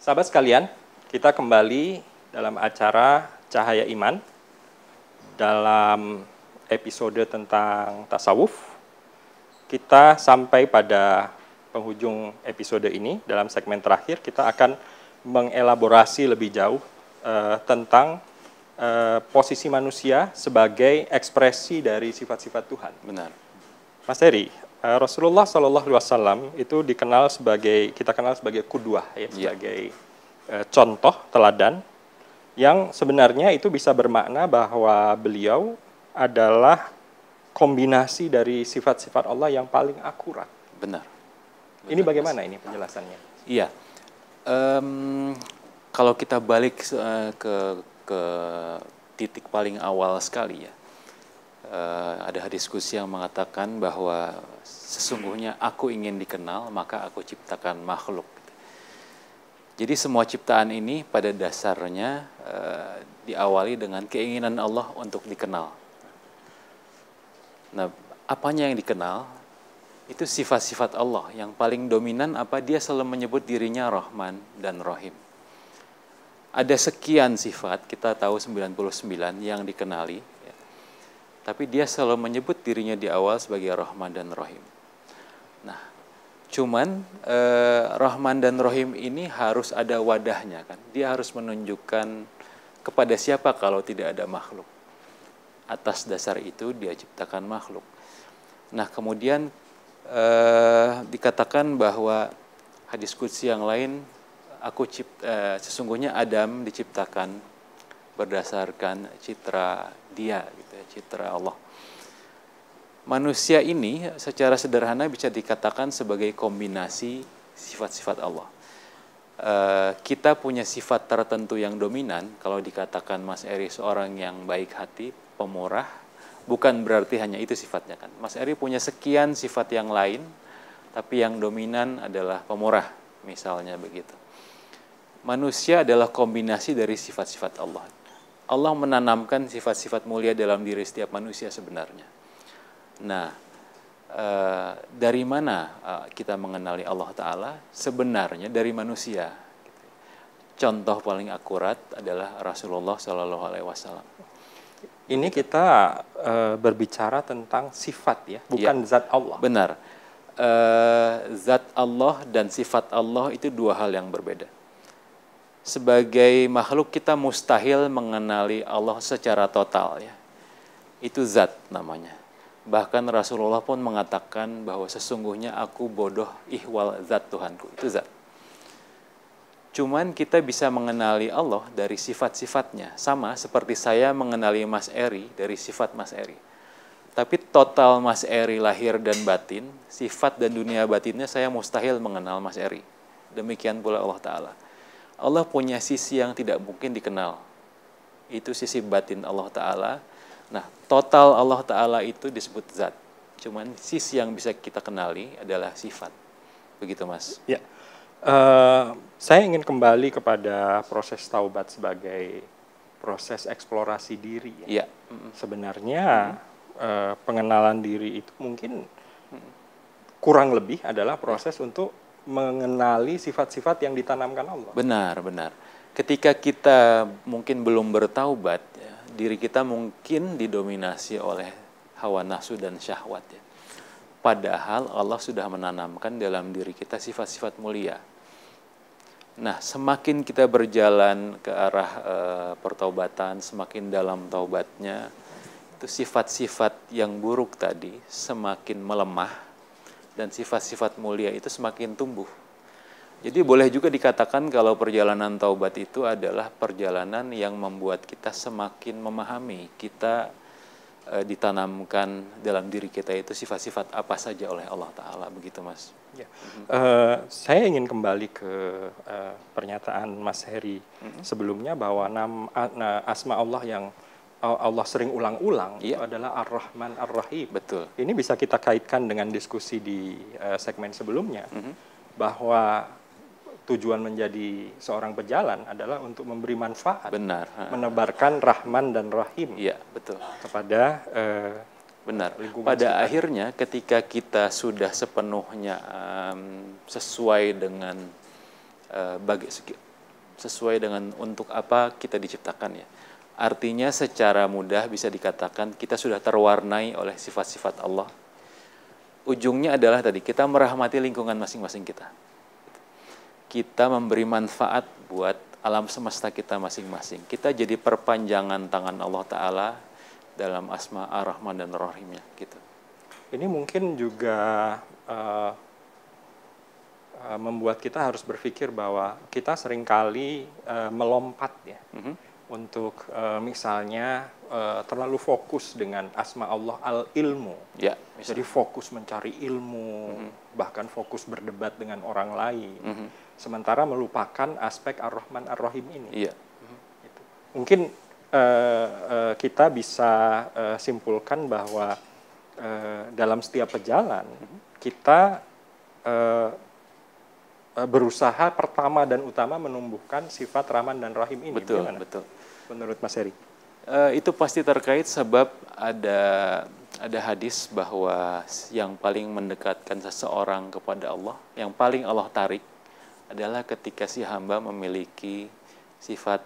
Sahabat sekalian, kita kembali dalam acara Cahaya Iman dalam episode tentang tasawuf. Kita sampai pada penghujung episode ini. Dalam segmen terakhir kita akan mengelaborasi lebih jauh tentang posisi manusia sebagai ekspresi dari sifat-sifat Tuhan. Benar. Mas Heri, Rasulullah SAW itu kita kenal sebagai kudwah, ya, sebagai contoh teladan yang sebenarnya itu bisa bermakna bahwa beliau adalah kombinasi dari sifat-sifat Allah yang paling akurat. Benar. Ini bagaimana ini penjelasannya? Iya. Kalau kita balik ke titik paling awal sekali ya, ada diskusi yang mengatakan bahwa sesungguhnya aku ingin dikenal, maka aku ciptakan makhluk. Jadi semua ciptaan ini pada dasarnya diawali dengan keinginan Allah untuk dikenal. Nah, apanya yang dikenal? Itu sifat-sifat Allah. Yang paling dominan apa? Dia selalu menyebut dirinya Rahman dan Rahim. Ada sekian sifat, kita tahu 99 yang dikenali. Tapi dia selalu menyebut dirinya di awal sebagai Rahman dan Rahim. Nah, cuman Rahman dan Rahim ini harus ada wadahnya kan. Dia harus menunjukkan kepada siapa kalau tidak ada makhluk. Atas dasar itu dia ciptakan makhluk. Nah, kemudian dikatakan bahwa hadis qudsi yang lain, sesungguhnya Adam diciptakan berdasarkan citra dia, gitu ya, citra Allah. Manusia ini secara sederhana bisa dikatakan sebagai kombinasi sifat-sifat Allah. Kita punya sifat tertentu yang dominan. Kalau dikatakan Mas Eri seorang yang baik hati, pemurah, bukan berarti hanya itu sifatnya kan. Mas Eri punya sekian sifat yang lain, tapi yang dominan adalah pemurah, misalnya begitu. Manusia adalah kombinasi dari sifat-sifat Allah. Allah menanamkan sifat-sifat mulia dalam diri setiap manusia sebenarnya. Nah, dari mana kita mengenali Allah Ta'ala? Sebenarnya dari manusia. Contoh paling akurat adalah Rasulullah SAW. Ini kita berbicara tentang sifat ya, bukan zat Allah. Benar. Zat Allah dan sifat Allah itu dua hal yang berbeda. Sebagai makhluk kita mustahil mengenali Allah secara total ya. Itu zat namanya. Bahkan Rasulullah pun mengatakan bahwa sesungguhnya aku bodoh ihwal zat Tuhanku. Itu zat. Cuman kita bisa mengenali Allah dari sifat-sifatnya. Sama seperti saya mengenali Mas Eri dari sifat Mas Eri. Tapi total Mas Eri lahir dan batin, sifat dan dunia batinnya saya mustahil mengenal Mas Eri. Demikian pula Allah Ta'ala. Allah punya sisi yang tidak mungkin dikenal. Itu sisi batin Allah Ta'ala. Nah, total Allah Ta'ala itu disebut zat. Cuman sisi yang bisa kita kenali adalah sifat. Begitu, Mas. Ya. Saya ingin kembali kepada proses taubat sebagai proses eksplorasi diri. Ya. Sebenarnya pengenalan diri itu mungkin kurang lebih adalah proses untuk mengenali sifat-sifat yang ditanamkan Allah. Benar, benar. Ketika kita mungkin belum bertaubat, ya, diri kita mungkin didominasi oleh hawa nafsu dan syahwat. Ya. Padahal Allah sudah menanamkan dalam diri kita sifat-sifat mulia. Nah, semakin kita berjalan ke arah pertaubatan, semakin dalam taubatnya, itu sifat-sifat yang buruk tadi semakin melemah, dan sifat-sifat mulia itu semakin tumbuh. Jadi boleh juga dikatakan kalau perjalanan taubat itu adalah perjalanan yang membuat kita semakin memahami kita ditanamkan dalam diri kita itu sifat-sifat apa saja oleh Allah Ta'ala. Begitu, Mas. Ya. Saya ingin kembali ke pernyataan Mas Heri sebelumnya bahwa asma Allah yang Allah sering ulang-ulang itu adalah Ar-Rahman Ar-Rahim. Betul. Ini bisa kita kaitkan dengan diskusi di segmen sebelumnya, bahwa tujuan menjadi seorang pejalan adalah untuk memberi manfaat. Benar. Menebarkan Rahman dan Rahim. Iya, betul. Kepada benar. lingkungan Pada sekitar. akhirnya ketika kita sudah sepenuhnya sesuai dengan sesuai dengan untuk apa kita diciptakan ya. Artinya secara mudah bisa dikatakan kita sudah terwarnai oleh sifat-sifat Allah. Ujungnya adalah tadi kita merahmati lingkungan masing-masing kita. Kita memberi manfaat buat alam semesta kita masing-masing. Kita jadi perpanjangan tangan Allah Ta'ala dalam asma ar-Rahman dan ar-Rahimnya gitu. Ini mungkin juga membuat kita harus berpikir bahwa kita seringkali melompat ya. Untuk misalnya terlalu fokus dengan asma Allah al-ilmu. Ya, jadi fokus mencari ilmu, bahkan fokus berdebat dengan orang lain. Sementara melupakan aspek ar-Rahman ar-Rahim ini. Iya. Gitu. Mungkin kita bisa simpulkan bahwa dalam setiap pejalan kita berusaha pertama dan utama menumbuhkan sifat Rahman dan Rahim ini. Betul, gimana? betul. Menurut Mas Heri? Itu pasti terkait sebab ada hadis bahwa yang paling mendekatkan seseorang kepada Allah, yang paling Allah tarik adalah ketika si hamba memiliki sifat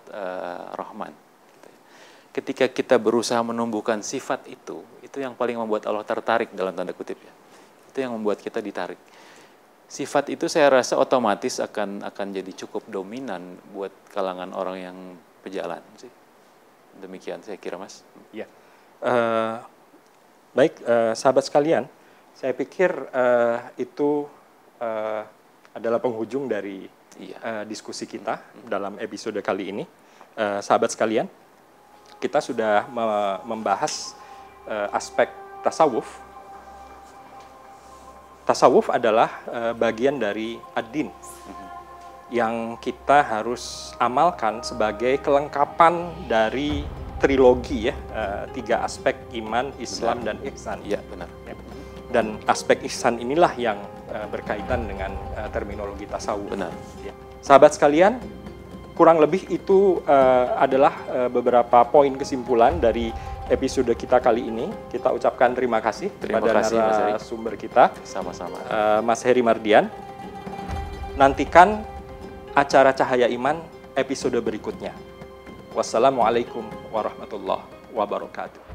Rahman. Ketika kita berusaha menumbuhkan sifat itu yang paling membuat Allah tertarik dalam tanda kutip ya. Itu yang membuat kita ditarik. Sifat itu saya rasa otomatis akan jadi cukup dominan buat kalangan orang yang pejalan sih. Demikian saya kira Mas. Ya. Baik, sahabat sekalian, saya pikir itu adalah penghujung dari diskusi kita dalam episode kali ini. Sahabat sekalian, kita sudah membahas aspek tasawuf. Tasawuf adalah bagian dari ad-din yang kita harus amalkan sebagai kelengkapan dari trilogi ya, 3 aspek iman, Islam, dan ihsan. Iya, benar. Ya. Dan aspek ihsan inilah yang berkaitan dengan terminologi tasawuf. Benar. Ya. Sahabat sekalian, kurang lebih itu adalah beberapa poin kesimpulan dari episode kita kali ini. Kita ucapkan terima kasih kepada narasumber kita. Sama-sama. Mas Heri Mardian. Nantikan acara Cahaya Iman episode berikutnya. Wassalamualaikum warahmatullahi wabarakatuh.